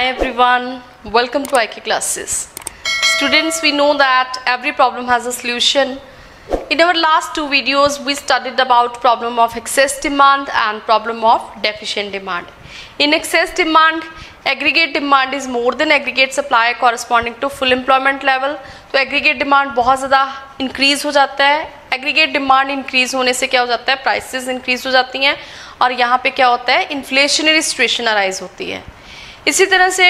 Hi everyone, welcome to IQ classes. Students, we know that every problem has a solution. In our last two videos, we studied about problem of excess demand and problem of deficient demand. In excess demand, aggregate demand is more than aggregate supply corresponding to full employment level. तो aggregate demand बहुत ज़्यादा increase हो जाता है. Aggregate demand increase होने से क्या हो जाता है, prices increase हो जाती हैं और यहाँ पे क्या होता है, inflationary situation arise होती है. इसी तरह से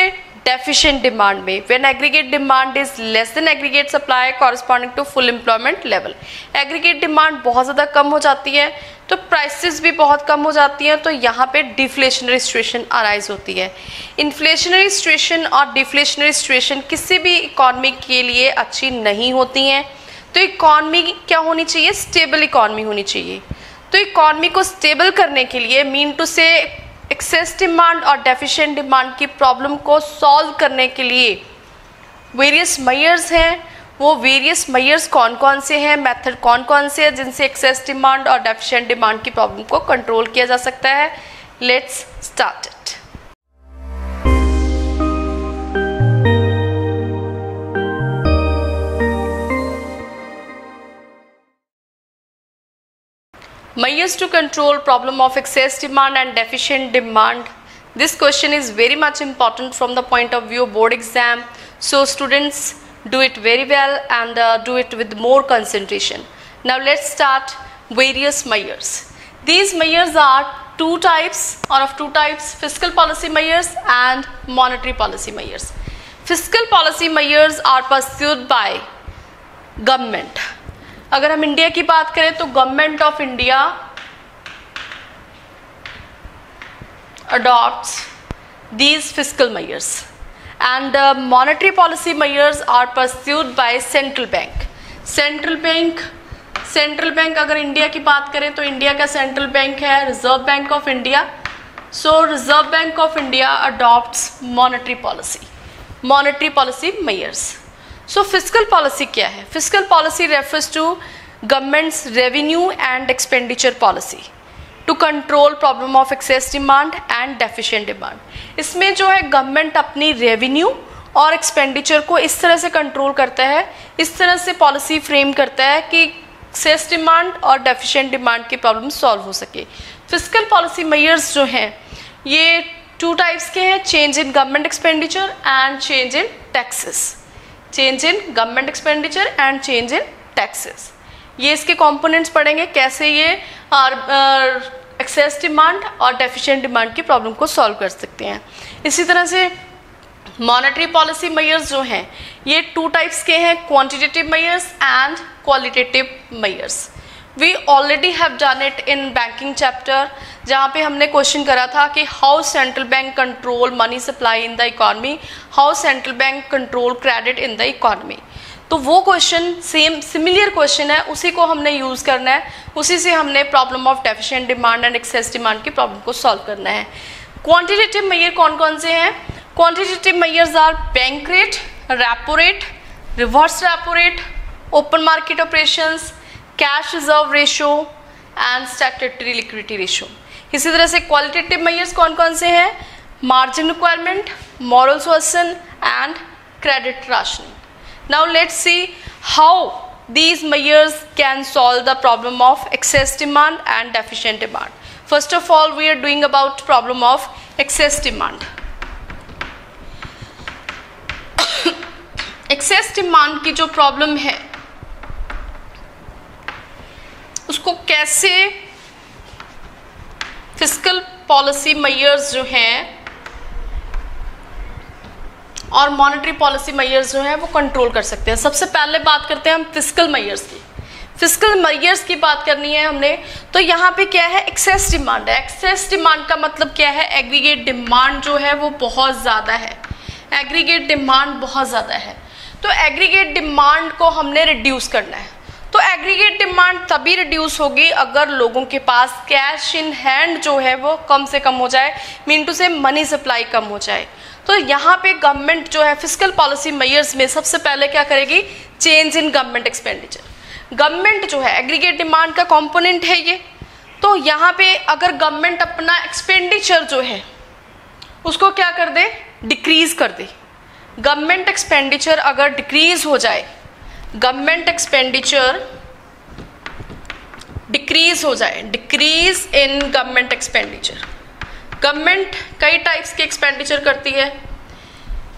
डेफिशिएंट डिमांड में when aggregate demand is less than aggregate supply corresponding to full employment level, aggregate demand बहुत ज़्यादा कम हो जाती है तो प्राइसेस भी बहुत कम हो जाती हैं, तो यहाँ पे डिफ्लेशनरी सिचुएशन अराइज होती है. इन्फ्लेशनरी सिचुएशन और डिफ्लेशनरी सिचुएशन किसी भी इकॉनमी के लिए अच्छी नहीं होती हैं. तो इकॉनमी क्या होनी चाहिए, स्टेबल इकॉनमी होनी चाहिए. तो इकॉनमी को स्टेबल करने के लिए मीन टू से एक्सेस डिमांड और डेफिशिएंट डिमांड की प्रॉब्लम को सॉल्व करने के लिए वेरियस मेजर्स हैं. वो वेरियस मेजर्स कौन कौन से हैं, मेथड कौन कौन से हैं जिनसे एक्सेस डिमांड और डेफिशिएंट डिमांड की प्रॉब्लम को कंट्रोल किया जा सकता है. Let's start it. Measures to control problem of excess demand and deficient demand. This question is very much important from the point of view of board exam. So students, do it very well and do it with more concentration. Now let's start various measures. These measures are of two types, fiscal policy measures and monetary policy measures. Fiscal policy measures are pursued by government. अगर हम India की बात करें तो government of India adopts these fiscal measures and monetary policy measures are pursued by central bank. Central bank अगर India की बात करें तो इंडिया का सेंट्रल बैंक है reserve bank of India. So reserve bank of India adopts monetary policy measures. So fiscal policy क्या है? Fiscal policy refers to government's revenue and expenditure policy to control problem of excess demand and deficient demand. इसमें जो है government अपनी revenue और expenditure को इस तरह से कंट्रोल करता है, इस तरह से पॉलिसी फ्रेम करता है कि एक्सेस डिमांड और डेफिशिएंट डिमांड की प्रॉब्लम सॉल्व हो सके. फिस्कल पॉलिसी मेजर्स जो हैं ये टू टाइप्स के हैं, change in government expenditure and change in taxes. Change in government expenditure and change in taxes, ये इसके कंपोनेंट्स पढ़ेंगे कैसे ये एक्सेस डिमांड और डेफिशिएंट डिमांड की प्रॉब्लम को सॉल्व कर सकते हैं. इसी तरह से मॉनेटरी पॉलिसी मेजर्स जो हैं ये टू टाइप्स के हैं, quantitative measures and qualitative measures. We already have done it in banking chapter जहाँ पे हमने क्वेश्चन करा था कि how central bank control money supply in the economy, how central bank control credit in the economy. तो वो question similar question है, उसी को हमने यूज़ करना है, उसी से हमने problem of deficient demand and excess demand की प्रॉब्लम को सॉल्व करना है. क्वांटिटेटिव मेजर कौन कौन से हैं? Quantitative measures are bank rate, repo rate, reverse repo rate, open market operations, cash reserve ratio and statutory liquidity ratio. इसी तरह से क्वालिटेटिव मेजर्स कौन कौन से हैं? Margin requirement, moral suasion and credit rationing. Now let's see how these measures can solve the problem of excess demand and deficient demand. First of all, we are doing about problem of excess demand. excess demand की जो problem है उसको कैसे fiscal policy measures जो हैं और monetary policy measures जो हैं वो कंट्रोल कर सकते हैं. सबसे पहले बात करते हैं हम फिस्कल मेजर्स की. फिस्कल मेजर्स की बात करनी है हमने तो यहाँ पे क्या है, एक्सेस डिमांड है. एक्सेस डिमांड का मतलब क्या है, एग्रीगेट डिमांड जो है वो बहुत ज़्यादा है, एग्रीगेट डिमांड बहुत ज़्यादा है. तो एग्रीगेट डिमांड को हमने रिड्यूस करना है. तो एग्रीगेट डिमांड तभी रिड्यूस होगी अगर लोगों के पास कैश इन हैंड जो है वो कम से कम हो जाए, मीन टू से मनी सप्लाई कम हो जाए. तो यहाँ पे गवर्नमेंट जो है फिस्कल पॉलिसी मेजर्स में सबसे पहले क्या करेगी, change in government expenditure. Government जो है एग्रीगेट डिमांड का कंपोनेंट है ये, तो यहाँ पे अगर गवर्नमेंट अपना एक्सपेंडिचर जो है उसको क्या कर दे, डिक्रीज कर दे। गवर्नमेंट एक्सपेंडिचर अगर डिक्रीज हो जाए, गवर्नमेंट एक्सपेंडिचर डिक्रीज हो जाए, decrease in government expenditure. Government कई टाइप्स के एक्सपेंडिचर करती है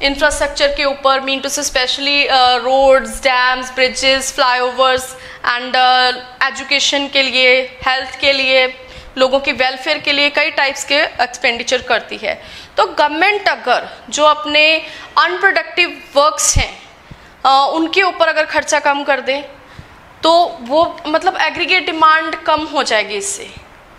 इंफ्रास्ट्रक्चर के ऊपर, mean to say specially roads, dams, bridges, flyovers and education के लिए, हेल्थ के लिए, लोगों की वेलफेयर के लिए कई टाइप्स के एक्सपेंडिचर करती है। तो गवर्नमेंट अगर जो अपने अनप्रोडक्टिव वर्क्स हैं उनके ऊपर अगर खर्चा कम कर दे तो वो मतलब एग्रीगेट डिमांड कम हो जाएगी। इससे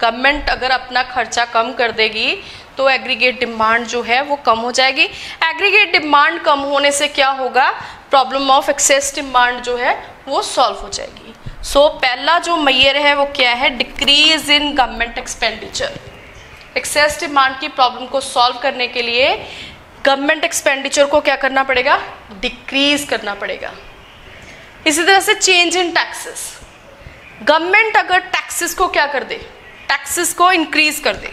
गवर्नमेंट अगर अपना खर्चा कम कर देगी तो एग्रीगेट डिमांड जो है वो कम हो जाएगी। एग्रीगेट डिमांड कम होने से क्या होगा, प्रॉब्लम ऑफ एक्सेस डिमांड जो है वो सॉल्व हो जाएगी। सो पहला जो मेजर है वो क्या है, decrease in government expenditure. Access demand की प्रॉब्लम को सॉल्व करने के लिए गवर्नमेंट एक्सपेंडिचर को क्या करना पड़ेगा, डिक्रीज करना पड़ेगा। इसी तरह से चेंज इन टैक्सेस, गवर्नमेंट अगर टैक्सेस को क्या कर दे, टैक्सेस को इंक्रीज कर दे,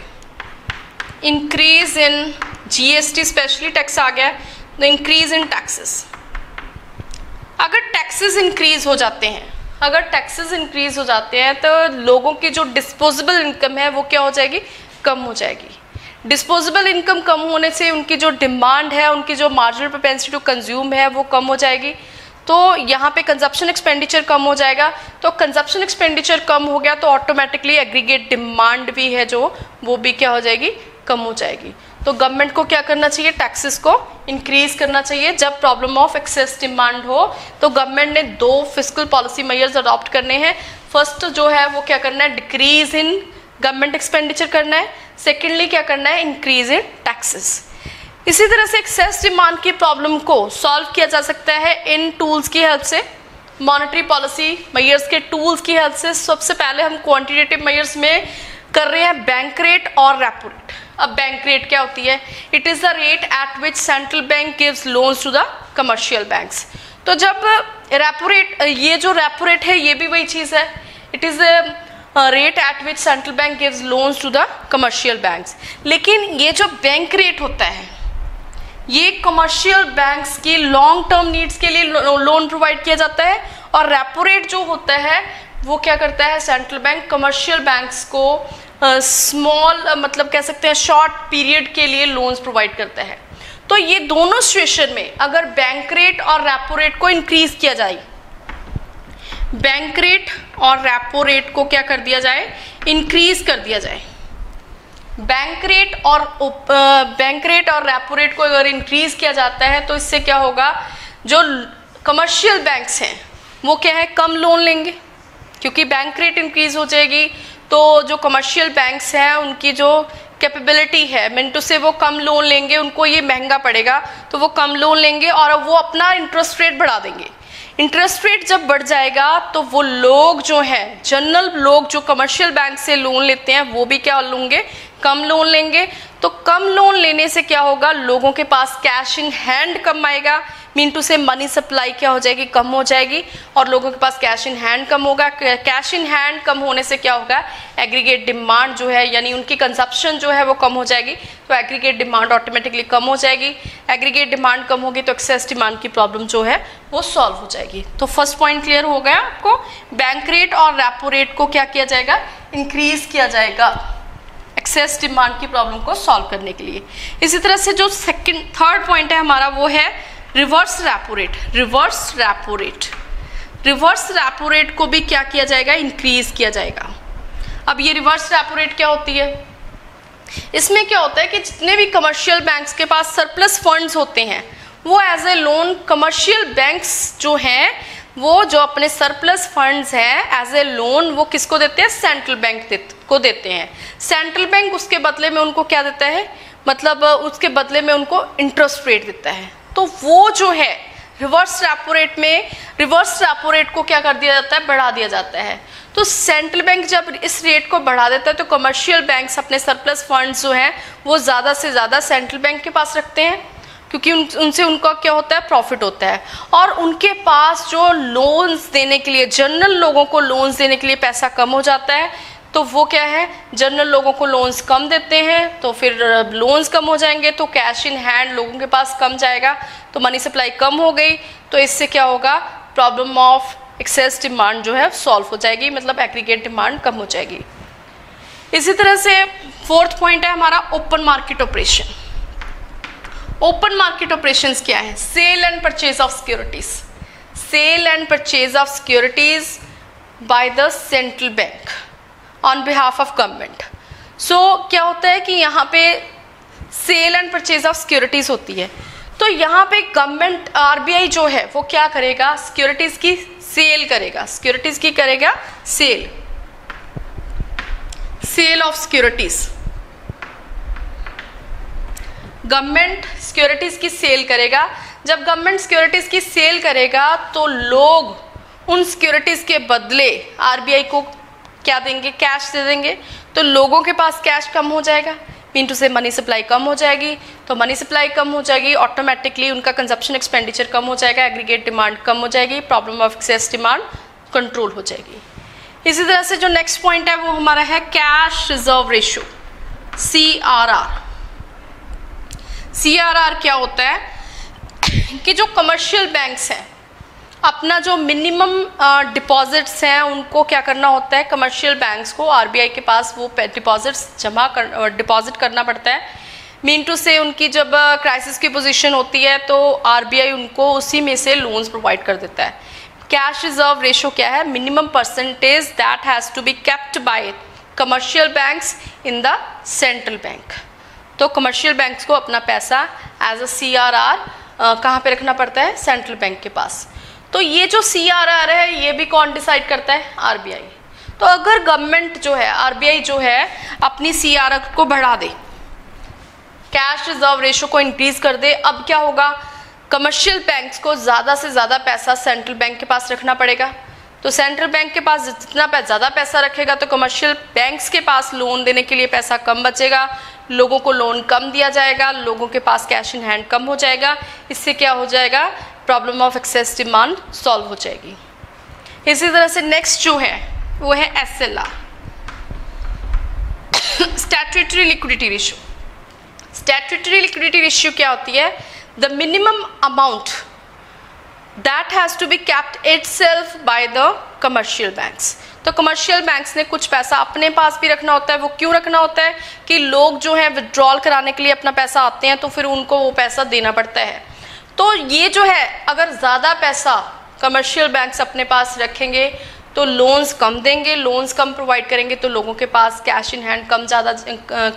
increase in GST specially tax आ गया, तो इंक्रीज इन टैक्सेस। अगर टैक्सेस इंक्रीज हो जाते हैं, अगर टैक्सेस इंक्रीज हो जाते हैं तो लोगों की जो डिस्पोजेबल इनकम है वो क्या हो जाएगी, कम हो जाएगी। डिस्पोजेबल इनकम कम होने से उनकी जो डिमांड है, उनकी जो मार्जिनल प्रोपेंसिटी टू कंज्यूम है वो कम हो जाएगी। तो यहाँ पे कंजप्शन एक्सपेंडिचर कम हो जाएगा। तो कंजप्शन एक्सपेंडिचर कम हो गया तो ऑटोमेटिकली एग्रीगेट डिमांड भी है जो वो भी क्या हो जाएगी, कम हो जाएगी। तो गवर्नमेंट को क्या करना चाहिए, टैक्सेस को इंक्रीज करना चाहिए। जब प्रॉब्लम ऑफ एक्सेस डिमांड हो तो गवर्नमेंट ने 2 फिस्कल पॉलिसी मेजर्स अडॉप्ट करने हैं। फर्स्ट जो है वो क्या करना है, डिक्रीज इन गवर्नमेंट एक्सपेंडिचर करना है। सेकेंडली क्या करना है, इंक्रीज इन टैक्सेस। इसी तरह से एक्सेस डिमांड की प्रॉब्लम को सॉल्व किया जा सकता है इन टूल्स की हेल्प से, मॉनेटरी पॉलिसी मेजर्स के टूल्स की हेल्प से। सबसे पहले हम क्वांटिटेटिव मेजर्स में कर रहे हैं बैंक रेट और रेपो रेट। अब बैंक रेट क्या होती है, it is the rate at which central bank gives loans to the commercial banks. तो जब रेपो रेट, ये जो रेपो रेट है ये भी वही चीज़ है, it is rate at which central bank gives loans to the commercial banks. लेकिन ये जो बैंक रेट होता है ये कमर्शियल बैंक्स की लॉन्ग टर्म नीड्स के लिए लोन प्रोवाइड किया जाता है, और रेपो रेट जो होता है वो क्या करता है, सेंट्रल बैंक कमर्शियल बैंक्स को स्मॉल मतलब कह सकते हैं शॉर्ट पीरियड के लिए लोन्स प्रोवाइड करता है। तो ये दोनों सिचुएशन में अगर बैंक रेट और रेपो रेट को इंक्रीज किया जाए, बैंक रेट और रेपो रेट को क्या कर दिया जाए, इंक्रीज कर दिया जाए। बैंक रेट और रेपो रेट को अगर इंक्रीज किया जाता है तो इससे क्या होगा, जो कमर्शियल बैंक्स हैं वो क्या है, कम लोन लेंगे, क्योंकि बैंक रेट इंक्रीज हो जाएगी। तो जो कमर्शियल बैंक्स हैं उनकी जो कैपेबिलिटी है मिनटू से वो कम लोन लेंगे, उनको ये महंगा पड़ेगा तो वो कम लोन लेंगे और वो अपना इंटरेस्ट रेट बढ़ा देंगे। इंटरेस्ट रेट जब बढ़ जाएगा तो वो लोग जो हैं, जनरल लोग जो कमर्शियल बैंक से लोन लेते हैं वो भी क्या लेंगे, कम लोन लेंगे। तो कम लोन लेने से क्या होगा, लोगों के पास कैश इन हैंड कम आएगा, मीन टू से मनी सप्लाई क्या हो जाएगी, कम हो जाएगी, और लोगों के पास कैश इन हैंड कम होगा। कैश इन हैंड कम होने से क्या होगा, एग्रीगेट डिमांड जो है यानी उनकी कंजप्शन जो है वो कम हो जाएगी। तो एग्रीगेट डिमांड ऑटोमेटिकली कम हो जाएगी। एग्रीगेट डिमांड कम होगी तो एक्सेस डिमांड की प्रॉब्लम जो है वो सॉल्व हो जाएगी। तो फर्स्ट पॉइंट क्लियर हो गया आपको, बैंक रेट और रेपो रेट को क्या किया जाएगा, इंक्रीज किया जाएगा एक्सेस डिमांड की प्रॉब्लम को सॉल्व करने के लिए। इसी तरह से जो थर्ड पॉइंट है हमारा वो है reverse repo rate. Reverse repo rate, reverse repo rate को भी क्या किया जाएगा, इंक्रीज किया जाएगा। अब ये रिवर्स रेपो रेट क्या होती है, इसमें क्या होता है कि जितने भी कमर्शियल बैंक्स के पास सरप्लस फंड्स होते हैं वो as a loan, commercial banks जो हैं वो जो अपने सरप्लस फंड्स हैं एज ए लोन वो किसको देते हैं, सेंट्रल बैंक को देते हैं। सेंट्रल बैंक उसके बदले में उनको क्या देता है, मतलब उसके बदले में उनको इंटरेस्ट रेट देता है। तो वो जो है रिवर्स रेपो रेट में, रिवर्स रेपो रेट को क्या कर दिया जाता है, बढ़ा दिया जाता है। तो सेंट्रल बैंक जब इस रेट को बढ़ा देता है तो कमर्शियल बैंक्स अपने सरप्लस फंड्स जो हैं वो ज़्यादा से ज़्यादा सेंट्रल बैंक के पास रखते हैं, क्योंकि उनसे उनका क्या होता है, प्रॉफिट होता है। और उनके पास जो लोन्स देने के लिए, जनरल लोगों को लोन्स देने के लिए पैसा कम हो जाता है, तो वो क्या है, जनरल लोगों को लोन्स कम देते हैं, तो फिर लोन्स कम हो जाएंगे तो कैश इन हैंड लोगों के पास कम जाएगा, तो मनी सप्लाई कम हो गई, तो इससे क्या होगा, प्रॉब्लम ऑफ एक्सेस डिमांड जो है सॉल्व हो जाएगी, मतलब एग्रीगेट डिमांड कम हो जाएगी। इसी तरह से फोर्थ पॉइंट है हमारा open market operation. Open market operations क्या है, sale and purchase of securities, sale and purchase of securities by the central bank on behalf of government. So क्या होता है कि यहाँ पे sale and purchase of securities होती है, तो यहाँ पे गवर्नमेंट आरबीआई जो है वो क्या करेगा, सिक्योरिटीज की सेल करेगा, सिक्योरिटीज की करेगा sale, sale of securities. Government securities की सेल करेगा, जब गवर्नमेंट सिक्योरिटीज की सेल करेगा तो लोग उन सिक्योरिटीज के बदले आरबीआई को क्या देंगे, कैश दे देंगे, तो लोगों के पास कैश कम हो जाएगा, मीन टू से मनी सप्लाई कम हो जाएगी, तो मनी सप्लाई कम हो जाएगी, ऑटोमेटिकली उनका कंजप्शन एक्सपेंडिचर कम हो जाएगा, एग्रीगेट डिमांड कम हो जाएगी, problem of excess demand control हो जाएगी। इसी तरह से जो नेक्स्ट पॉइंट है वो हमारा है cash reserve ratio, CRR। CRR क्या होता है कि जो कमर्शियल बैंक्स हैं अपना जो मिनिमम डिपॉजिट्स हैं उनको क्या करना होता है, कमर्शियल बैंक्स को आरबीआई के पास वो डिपॉजिट्स डिपॉजिट करना पड़ता है, मीन टू से उनकी जब क्राइसिस की पोजीशन होती है तो आरबीआई उनको उसी में से लोन्स प्रोवाइड कर देता है। कैश रिजर्व रेशो क्या है, minimum percentage that has to be kept by commercial banks in the central bank. तो कमर्शियल बैंक्स को अपना पैसा एज अ CRR कहाँ पे रखना पड़ता है, सेंट्रल बैंक के पास। तो ये जो CRR है ये भी कौन डिसाइड करता है, आरबीआई। तो अगर गवर्नमेंट जो है, आरबीआई जो है अपनी CRR को बढ़ा दे, कैश रिजर्व रेशो को इंक्रीज कर दे, अब क्या होगा, कमर्शियल बैंक्स को ज़्यादा से ज़्यादा पैसा सेंट्रल बैंक के पास रखना पड़ेगा, तो सेंट्रल बैंक के पास जितना ज़्यादा पैसा रखेगा तो कमर्शियल बैंक्स के पास लोन देने के लिए पैसा कम बचेगा, लोगों को लोन कम दिया जाएगा, लोगों के पास कैश इन हैंड कम हो जाएगा, इससे क्या हो जाएगा, problem of excess demand solve हो जाएगी। इसी तरह से नेक्स्ट जो है वो है SLR, statutory liquidity ratio. Statutory liquidity ratio क्या होती है, the minimum amount that has to be kept itself by the commercial banks. तो कमर्शियल बैंक्स ने कुछ पैसा अपने पास भी रखना होता है, वो क्यों रखना होता है कि लोग जो है विड्रॉल कराने के लिए अपना पैसा आते हैं तो फिर उनको वो पैसा देना पड़ता है। तो ये जो है अगर ज़्यादा पैसा कमर्शियल बैंक्स अपने पास रखेंगे तो लोन्स कम देंगे, लोन्स कम प्रोवाइड करेंगे तो लोगों के पास कैश इन हैंड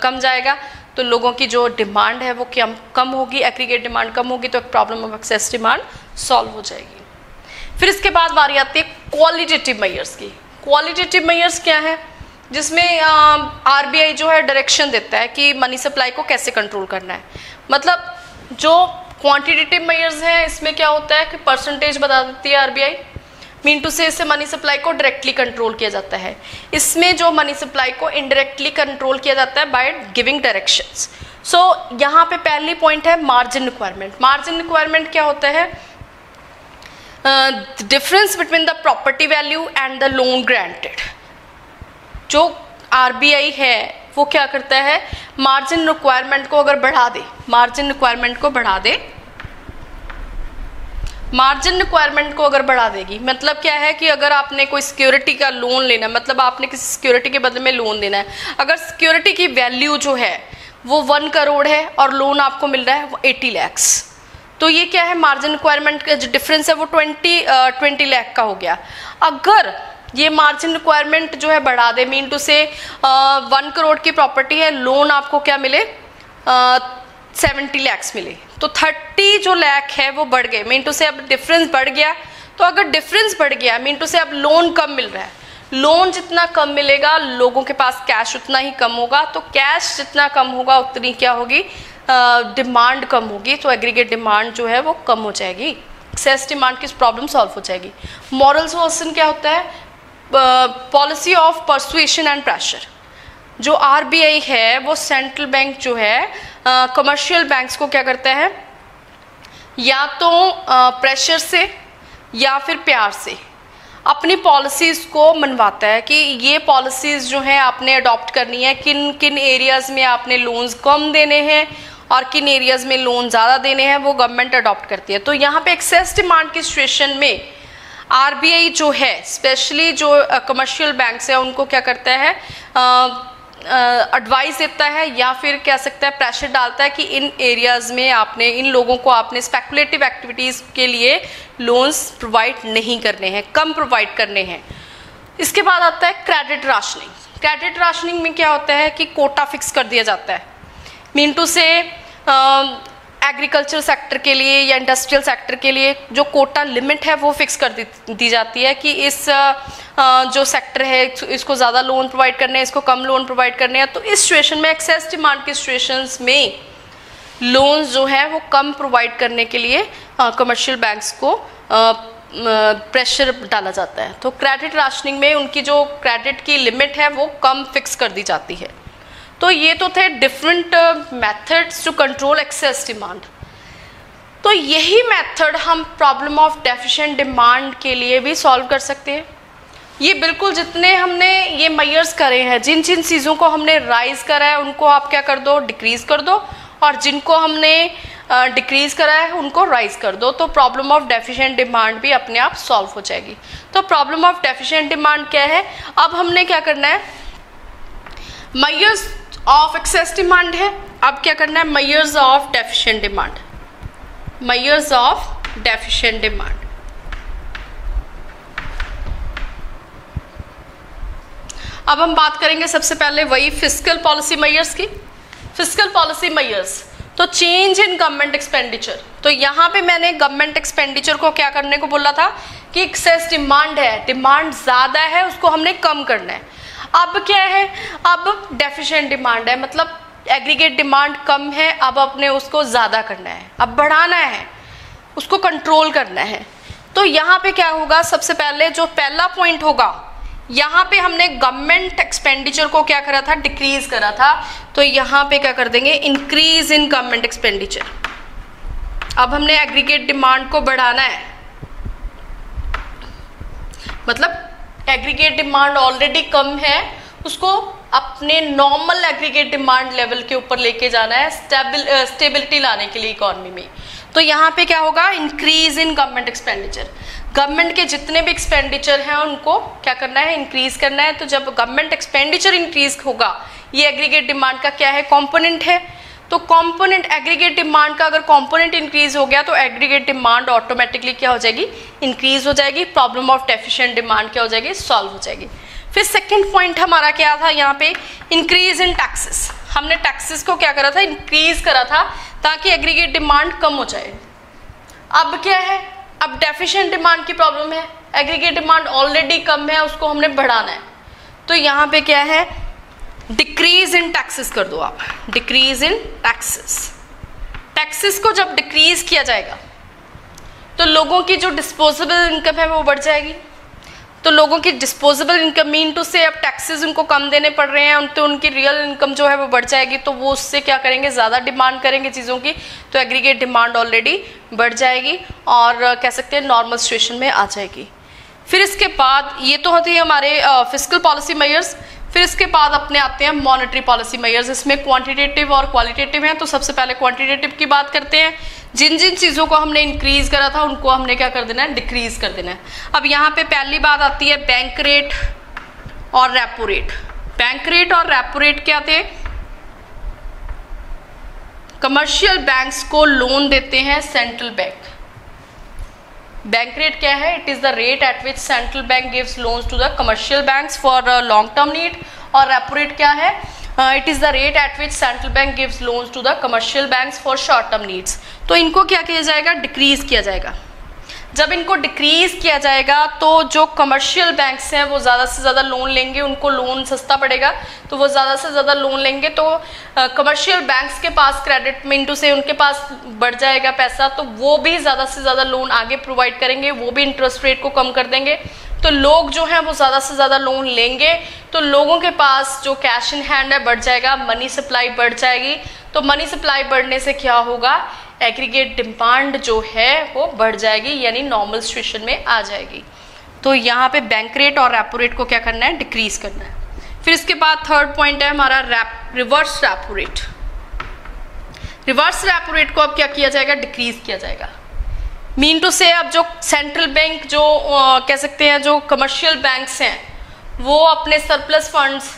कम जाएगा, तो लोगों की जो डिमांड है वो कम होगी, एग्रीगेट डिमांड कम होगी, तो एक problem of excess demand solve हो जाएगी। फिर इसके बाद बारी आती है क्वालिटेटिव मेजर्स की। क्वालिटेटिव मेजर्स क्या है, जिसमें आरबीआई जो है डायरेक्शन देता है कि मनी सप्लाई को कैसे कंट्रोल करना है। मतलब जो क्वांटिटेटिव मेजर्स हैं इसमें क्या होता है कि परसेंटेज बता देती है आरबीआई, मीन टू से इससे मनी सप्लाई को डायरेक्टली कंट्रोल किया जाता है। इसमें जो मनी सप्लाई को इनडायरेक्टली कंट्रोल किया जाता है बाय गिविंग डायरेक्शंस। सो यहाँ पे पहली पॉइंट है मार्जिन रिक्वायरमेंट। मार्जिन रिक्वायरमेंट क्या होता है, difference between the property value and the loan granted. जो आरबीआई है वो क्या करता है, मार्जिन रिक्वायरमेंट को अगर बढ़ा दे, मार्जिन रिक्वायरमेंट को बढ़ा दे, मार्जिन रिक्वायरमेंट को अगर बढ़ा देगी, मतलब क्या है कि अगर आपने कोई सिक्योरिटी का लोन लेना है, मतलब आपने किसी सिक्योरिटी के बदले में लोन देना है, अगर सिक्योरिटी की वैल्यू जो है वो 1 करोड़ है और लोन आपको मिल रहा है वो 80 लाख, तो ये क्या है, मार्जिन रिक्वायरमेंट का जो डिफरेंस है वो 20 लाख का हो गया। अगर ये मार्जिन रिक्वायरमेंट जो है बढ़ा दे, मीन टू से 1 करोड़ की प्रॉपर्टी है, लोन आपको क्या मिले 70 लाख मिले, तो 30 जो लाख है वो बढ़ गए, मीन टू से अब डिफरेंस बढ़ गया। तो अगर डिफरेंस बढ़ गया मीन टू से अब लोन कम मिल रहा है, लोन जितना कम मिलेगा लोगों के पास कैश उतना ही कम होगा, तो कैश जितना कम होगा उतनी क्या होगी, डिमांड कम होगी, तो एग्रीगेट डिमांड जो है वो कम हो जाएगी, एक्सेस डिमांड की प्रॉब्लम सॉल्व हो जाएगी। मॉरल सॉल्यूशन क्या होता है, policy of persuasion and pressure. जो आरबीआई है वो सेंट्रल बैंक जो है कमर्शियल बैंक्स को क्या करता है, या तो प्रेशर से या फिर प्यार से अपनी पॉलिसीज़ को मनवाता है कि ये पॉलिसीज़ जो हैं आपने अडॉप्ट करनी है, किन किन एरियाज़ में आपने लोन्स कम देने हैं और किन एरियाज़ में लोन ज़्यादा देने हैं, वो गवर्नमेंट अडॉप्ट करती है। तो यहाँ पे एक्सेस डिमांड की सिचुएशन में आरबीआई जो है, स्पेशली जो कमर्शियल बैंक्स है, उनको क्या करता है, एडवाइस देता है या फिर कह सकता है प्रेशर डालता है कि इन एरियाज़ में आपने, इन लोगों को आपने स्पेकुलेटिव एक्टिविटीज़ के लिए लोन्स प्रोवाइड नहीं करने हैं, कम प्रोवाइड करने हैं। इसके बाद आता है क्रेडिट राशनिंग। क्रेडिट राशनिंग में क्या होता है कि कोटा फिक्स कर दिया जाता है, मीन टू से एग्रीकल्चर सेक्टर के लिए या इंडस्ट्रियल सेक्टर के लिए जो कोटा लिमिट है वो फिक्स कर दी जाती है कि इस जो सेक्टर है इसको ज़्यादा लोन प्रोवाइड करने हैं, इसको कम लोन प्रोवाइड करने हैं। तो इस सिचुएशन में एक्सेस डिमांड की सिचुएशंस में लोन्स जो है वो कम प्रोवाइड करने के लिए कमर्शियल बैंक्स को प्रेशर डाला जाता है। तो क्रेडिट राशनिंग में उनकी जो क्रेडिट की लिमिट है वो कम फिक्स कर दी जाती है। तो ये तो थे different methods to control excess demand. तो यही मेथड हम प्रॉब्लम ऑफ डेफिशिएंट डिमांड के लिए भी सॉल्व कर सकते हैं। ये बिल्कुल जितने हमने ये मेजर्स करे हैं, जिन जिन चीज़ों को हमने राइज करा है उनको आप क्या कर दो, डिक्रीज कर दो, और जिनको हमने डिक्रीज करा है उनको राइज कर दो, तो प्रॉब्लम ऑफ डेफिशिएंट डिमांड भी अपने आप सॉल्व हो जाएगी। तो प्रॉब्लम ऑफ डेफिशिएंट डिमांड क्या है, अब हमने क्या करना है, मेजर्स ऑफ एक्सेस डिमांड है, अब क्या करना है, measures of deficient demand, measures of deficient demand. अब हम बात करेंगे सबसे पहले वही फिस्कल पॉलिसी मेजर्स की। फिस्कल पॉलिसी मेजर्स, तो चेंज इन गवर्नमेंट एक्सपेंडिचर। तो यहाँ पे मैंने गवर्नमेंट एक्सपेंडिचर को क्या करने को बोला था कि एक्सेस डिमांड है, डिमांड ज़्यादा है, उसको हमने कम करना है। अब क्या है, अब डेफिशिएंट डिमांड है, मतलब एग्रीगेट डिमांड कम है, अब अपने उसको ज़्यादा करना है, अब बढ़ाना है, उसको कंट्रोल करना है। तो यहाँ पे क्या होगा, सबसे पहले जो पहला पॉइंट होगा, यहाँ पे हमने गवर्नमेंट एक्सपेंडिचर को क्या करा था, डिक्रीज करा था, तो यहाँ पे क्या कर देंगे, इंक्रीज इन गवर्नमेंट एक्सपेंडिचर। अब हमने एग्रीगेट डिमांड को बढ़ाना है, मतलब एग्रीगेट डिमांड ऑलरेडी कम है, उसको अपने नॉर्मल एग्रीगेट डिमांड लेवल के ऊपर लेके जाना है, स्टेबिलिटी लाने के लिए इकोनॉमी में। तो यहाँ पे क्या होगा, increase in government expenditure. Government के जितने भी एक्सपेंडिचर हैं उनको क्या करना है, इंक्रीज करना है। तो जब गवर्नमेंट एक्सपेंडिचर इंक्रीज होगा, ये एग्रीगेट डिमांड का क्या है, कंपोनेंट है। तो कंपोनेंट, एग्रीगेट डिमांड का अगर कंपोनेंट इंक्रीज हो गया तो एग्रीगेट डिमांड ऑटोमेटिकली क्या हो जाएगी, इंक्रीज हो जाएगी। प्रॉब्लम ऑफ डेफिशिएंट डिमांड क्या हो जाएगी, सॉल्व हो जाएगी। फिर सेकंड पॉइंट हमारा क्या था, यहाँ पे इंक्रीज इन टैक्सेस। हमने टैक्सेस को क्या करा था, इंक्रीज करा था ताकि एग्रीगेट डिमांड कम हो जाए। अब क्या है, अब डेफिशिएंट डिमांड की प्रॉब्लम है, एग्रीगेट डिमांड ऑलरेडी कम है, उसको हमने बढ़ाना है। तो यहाँ पे क्या है, डिक्रीज इन टैक्सेस कर दो आप, डिक्रीज इन टैक्सेस। टैक्सेस को जब डिक्रीज किया जाएगा तो लोगों की जो डिस्पोजेबल इनकम है वो बढ़ जाएगी। तो लोगों की डिस्पोजेबल इनकम, मीन टू से अब टैक्सेस उनको कम देने पड़ रहे हैं, तो उनकी रियल इनकम जो है वो बढ़ जाएगी, तो वो उससे क्या करेंगे, ज़्यादा डिमांड करेंगे चीज़ों की, तो एग्रीगेट डिमांड ऑलरेडी बढ़ जाएगी और कह सकते हैं नॉर्मल सिचुएशन में आ जाएगी। फिर इसके बाद ये तो होती है हमारे फिस्कल पॉलिसी मेजर्स। फिर इसके बाद अपने आते हैं मॉनेटरी पॉलिसी मेजर्स। इसमें क्वांटिटेटिव और क्वालिटेटिव हैं। तो सबसे पहले क्वांटिटेटिव की बात करते हैं। जिन जिन चीज़ों को हमने इंक्रीज करा था उनको हमने क्या कर देना है, डिक्रीज कर देना है। अब यहाँ पे पहली बात आती है बैंक रेट और रेपो रेट। बैंक रेट और रेपो रेट क्या थे, कमर्शियल बैंक्स को लोन देते हैं सेंट्रल बैंक। बैंक रेट क्या है, it is the rate at which central bank gives loans to the commercial banks for long term need. और repo rate क्या है, it is the rate at which central bank gives loans to the commercial banks for short term needs. तो इनको क्या किया जाएगा, decrease किया जाएगा। जब इनको डिक्रीज किया जाएगा तो जो कमर्शियल बैंक्स हैं वो ज़्यादा से ज़्यादा लोन लेंगे, उनको लोन सस्ता पड़ेगा तो वो ज़्यादा से ज़्यादा लोन लेंगे, तो कमर्शियल बैंक्स के पास क्रेडिट मिंटू से उनके पास बढ़ जाएगा पैसा, तो वो भी ज़्यादा से ज़्यादा लोन आगे प्रोवाइड करेंगे, वो भी इंटरेस्ट रेट को कम कर देंगे। तो लोग जो हैं वो ज़्यादा से ज़्यादा लोन लेंगे, तो लोगों के पास जो कैश इन हैंड है बढ़ जाएगा, मनी सप्लाई बढ़ जाएगी। तो मनी सप्लाई बढ़ने से क्या होगा, एग्रीगेट डिमांड जो है वो बढ़ जाएगी, यानी नॉर्मल सिचुएशन में आ जाएगी। तो यहाँ पे बैंक रेट और रेपो रेट को क्या करना है, डिक्रीज करना है। फिर इसके बाद थर्ड पॉइंट है हमारा reverse repo rate. Reverse repo rate को अब क्या किया जाएगा, डिक्रीज किया जाएगा। मीन टू से अब जो सेंट्रल बैंक जो कह सकते हैं जो कमर्शियल बैंक्स हैं वो अपने सरप्लस फंड्स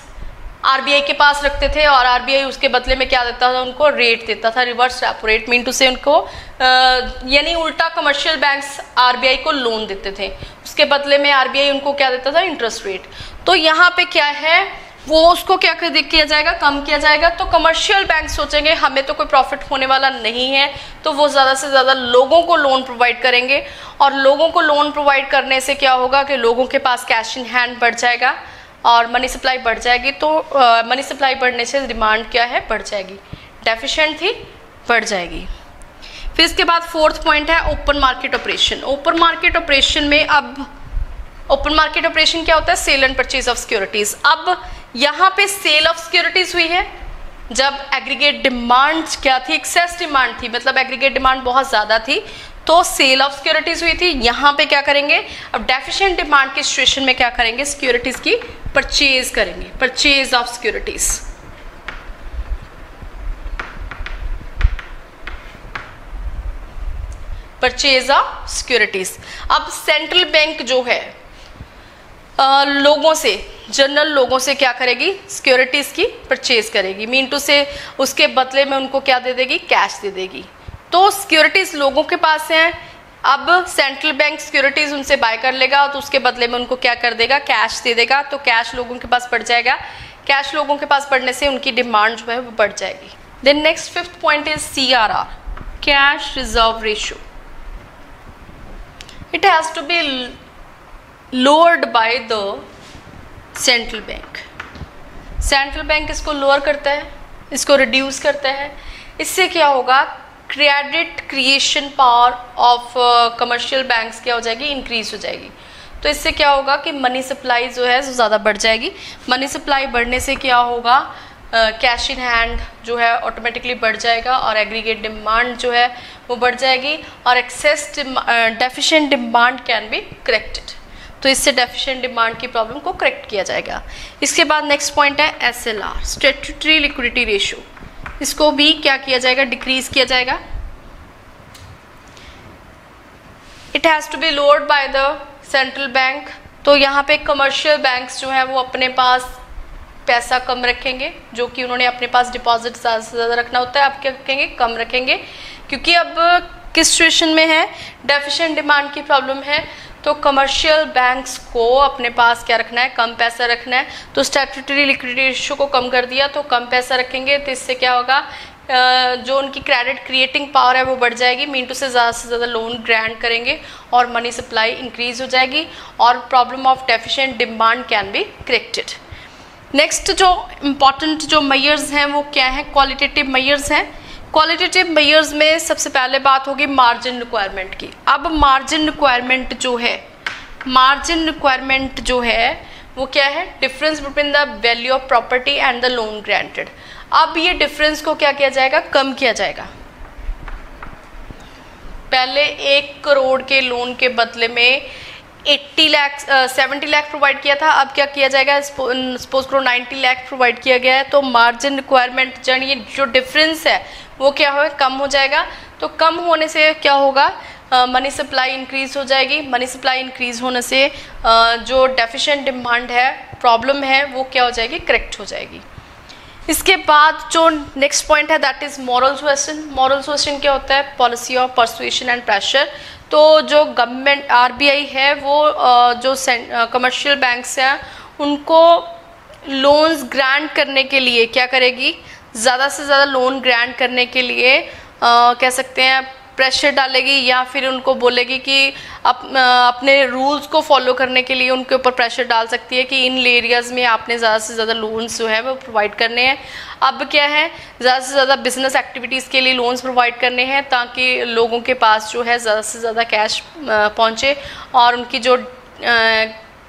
आरबीआई के पास रखते थे और आरबीआई उसके बदले में क्या देता था, उनको रेट देता था, reverse repo rate. Mean to say उनको यानी उल्टा कमर्शियल बैंक्स आरबीआई को लोन देते थे, उसके बदले में आरबीआई उनको क्या देता था, इंटरेस्ट रेट। तो यहाँ पे क्या है, वो उसको क्या किया जाएगा, कम किया जाएगा। तो कमर्शियल बैंक सोचेंगे हमें तो कोई प्रॉफिट होने वाला नहीं है, तो वो ज़्यादा से ज़्यादा लोगों को लोन प्रोवाइड करेंगे, और लोगों को लोन प्रोवाइड करने से क्या होगा कि लोगों के पास कैश इन हैंड बढ़ जाएगा और मनी सप्लाई बढ़ जाएगी। तो मनी सप्लाई बढ़ने से डिमांड क्या है, बढ़ जाएगी, डेफिशिएंट थी बढ़ जाएगी। फिर इसके बाद फोर्थ पॉइंट है open market operation. Open market operation में अब ओपन मार्केट ऑपरेशन क्या होता है, sale and purchase of securities. अब यहाँ पे सेल ऑफ सिक्योरिटीज हुई है जब एग्रीगेट डिमांड क्या थी, एक्सेस डिमांड थी, मतलब एग्रीगेट डिमांड बहुत ज्यादा थी, तो सेल ऑफ सिक्योरिटीज हुई थी। यहाँ पे क्या करेंगे, अब डेफिशिएंट डिमांड की सिचुएशन में क्या करेंगे, सिक्योरिटीज की परचेज करेंगे, purchase of securities. Purchase of securities. अब सेंट्रल बैंक जो है लोगों से, जनरल लोगों से क्या करेगी, सिक्योरिटीज की परचेज करेगी। मीन टू से उसके बदले में उनको क्या दे देगी, कैश दे देगी। तो सिक्योरिटीज लोगों के पास हैं, अब सेंट्रल बैंक सिक्योरिटीज उनसे बाय कर लेगा तो उसके बदले में उनको क्या कर देगा, कैश दे देगा। तो कैश लोगों के पास बढ़ जाएगा, कैश लोगों के पास बढ़ने से उनकी डिमांड जो है वो बढ़ जाएगी। Then next fifth point is CRR, cash reserve ratio. It has to be lowered by the central bank. Central bank इसको लोअर करता है, इसको रिड्यूस करता है। इससे क्या होगा, credit creation power of commercial banks क्या हो जाएगी, इंक्रीज हो जाएगी। तो इससे क्या होगा कि मनी सप्लाई जो है ज़्यादा बढ़ जाएगी। मनी सप्लाई बढ़ने से क्या होगा, कैश इन हैंड जो है ऑटोमेटिकली बढ़ जाएगा और एग्रीगेट डिमांड जो है वो बढ़ जाएगी और excess deficient demand can be corrected. तो इससे डेफिशिएंट डिमांड की प्रॉब्लम को करेक्ट किया जाएगा। इसके बाद नेक्स्ट पॉइंट है SLR, स्टैट्यूटरी लिक्विडिटी रेशियो। इसको भी क्या किया जाएगा, डिक्रीज किया जाएगा। It has to be lowered by the central bank. तो यहाँ पे कमर्शियल बैंक्स जो है वो अपने पास पैसा कम रखेंगे, जो कि उन्होंने अपने पास डिपॉजिट ज़्यादा से ज़्यादा रखना होता है, अब क्या रखेंगे, कम रखेंगे, क्योंकि अब किस सिचुएशन में है, डेफिशिएंट डिमांड की प्रॉब्लम है। तो कमर्शियल बैंक्स को अपने पास क्या रखना है, कम पैसा रखना है। तो स्टैट्यूटरी लिक्विडिटी रेशियो को कम कर दिया तो कम पैसा रखेंगे, तो इससे क्या होगा, जो उनकी क्रेडिट क्रिएटिंग पावर है वो बढ़ जाएगी। मीन टू से ज़्यादा लोन ग्रांट करेंगे और मनी सप्लाई इंक्रीज हो जाएगी और problem of deficient demand can be corrected. Next जो इम्पॉर्टेंट जो मेजर्स हैं वो क्या है, क्वालिटेटिव मेजर्स हैं। क्वालिटेटिव मेजर्स में सबसे पहले बात होगी मार्जिन रिक्वायरमेंट की। अब मार्जिन रिक्वायरमेंट जो है, मार्जिन रिक्वायरमेंट जो है वो क्या है, difference between the value of property and the loan granted. अब ये डिफरेंस को क्या किया जाएगा, कम किया जाएगा। पहले 1 करोड़ के लोन के बदले में 70 लाख प्रोवाइड किया था, अब क्या किया जाएगा, सपोज करो 90 लाख प्रोवाइड किया गया है। तो मार्जिन रिक्वायरमेंट ये जो डिफरेंस है वो क्या हो, कम हो जाएगा। तो कम होने से क्या होगा, मनी सप्लाई इंक्रीज हो जाएगी। मनी सप्लाई इंक्रीज होने से जो डेफिशिएंट डिमांड है, प्रॉब्लम है, वो क्या हो जाएगी, करेक्ट हो जाएगी। इसके बाद जो नेक्स्ट पॉइंट है that is moral suasion. Moral suasion क्या होता है, policy of persuasion and pressure. तो जो गवर्नमेंट आरबीआई है वो जो कमर्शियल बैंक्स हैं उनको लोन्स ग्रांट करने के लिए क्या करेगी, ज़्यादा से ज़्यादा लोन ग्रांट करने के लिए कह सकते हैं प्रेशर डालेगी, या फिर उनको बोलेगी कि अपने रूल्स को फॉलो करने के लिए उनके ऊपर प्रेशर डाल सकती है कि इन एरियाज़ में आपने ज़्यादा से ज़्यादा लोन्स जो है वो प्रोवाइड करने हैं। अब क्या है, ज़्यादा से ज़्यादा बिजनेस एक्टिविटीज़ के लिए लोन्स प्रोवाइड करने हैं ताकि लोगों के पास जो है ज़्यादा से ज़्यादा कैश पहुँचे और उनकी जो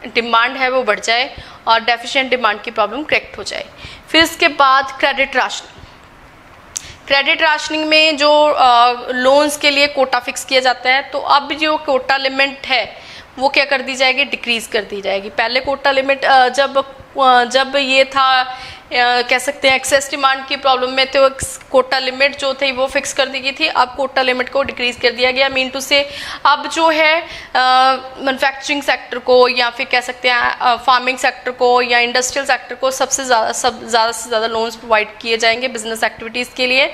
डिमांड है वो बढ़ जाए और डेफिशिएंट डिमांड की प्रॉब्लम करेक्ट हो जाए। फिर इसके बाद क्रेडिट राशनिंग। क्रेडिट राशनिंग में जो लोन्स के लिए कोटा फिक्स किया जाता है, तो अब जो कोटा लिमिट है वो क्या कर दी जाएगी, डिक्रीज कर दी जाएगी। पहले कोटा लिमिट जब ये था कह सकते हैं एक्सेस डिमांड की प्रॉब्लम में, तो कोटा लिमिट जो थी वो फिक्स कर दी गई थी। अब कोटा लिमिट को डिक्रीज कर दिया गया। मीन टू से अब जो है मैन्युफैक्चरिंग सेक्टर को या फिर कह सकते हैं फार्मिंग सेक्टर को या इंडस्ट्रियल सेक्टर को सबसे ज़्यादा से ज़्यादा लोन्स प्रोवाइड किए जाएंगे बिजनेस एक्टिविटीज़ के लिए।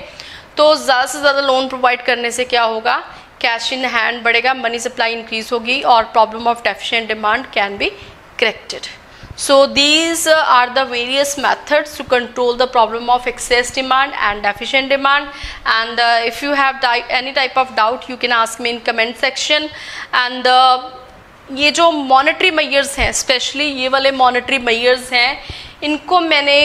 तो ज़्यादा से ज़्यादा लोन प्रोवाइड करने से क्या होगा, कैश इन हैंड बढ़ेगा, मनी सप्लाई इंक्रीज होगी और problem of deficient demand can be corrected. So these are the various methods to control the problem of excess demand and deficient demand. And if you have any type of doubt, you can ask me in comment section. And ये जो monetary measures हैं, especially ये वाले monetary measures हैं, इनको मैंने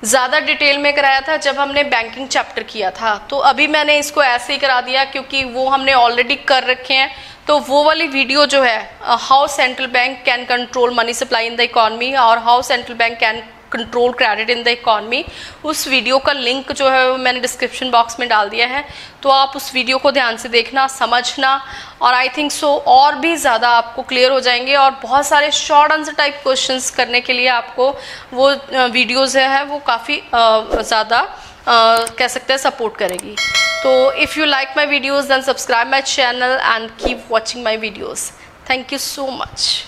ज़्यादा detail में कराया था जब हमने बैंकिंग चैप्टर किया था। तो अभी मैंने इसको ऐसे ही करा दिया क्योंकि वो हमने ऑलरेडी कर रखे हैं। तो वो वाली वीडियो जो है how central bank can control money supply in the economy और how central bank can control credit in the economy, उस वीडियो का लिंक जो है वो मैंने डिस्क्रिप्शन बॉक्स में डाल दिया है। तो आप उस वीडियो को ध्यान से देखना, समझना, और आई थिंक सो और भी ज़्यादा आपको क्लियर हो जाएंगे। और बहुत सारे शॉर्ट आंसर टाइप क्वेश्चंस करने के लिए आपको वो वीडियोज़ है वो काफ़ी ज़्यादा कह सकते हैं सपोर्ट करेगी। तो if you like my videos then subscribe my channel and keep watching my videos. Thank you so much.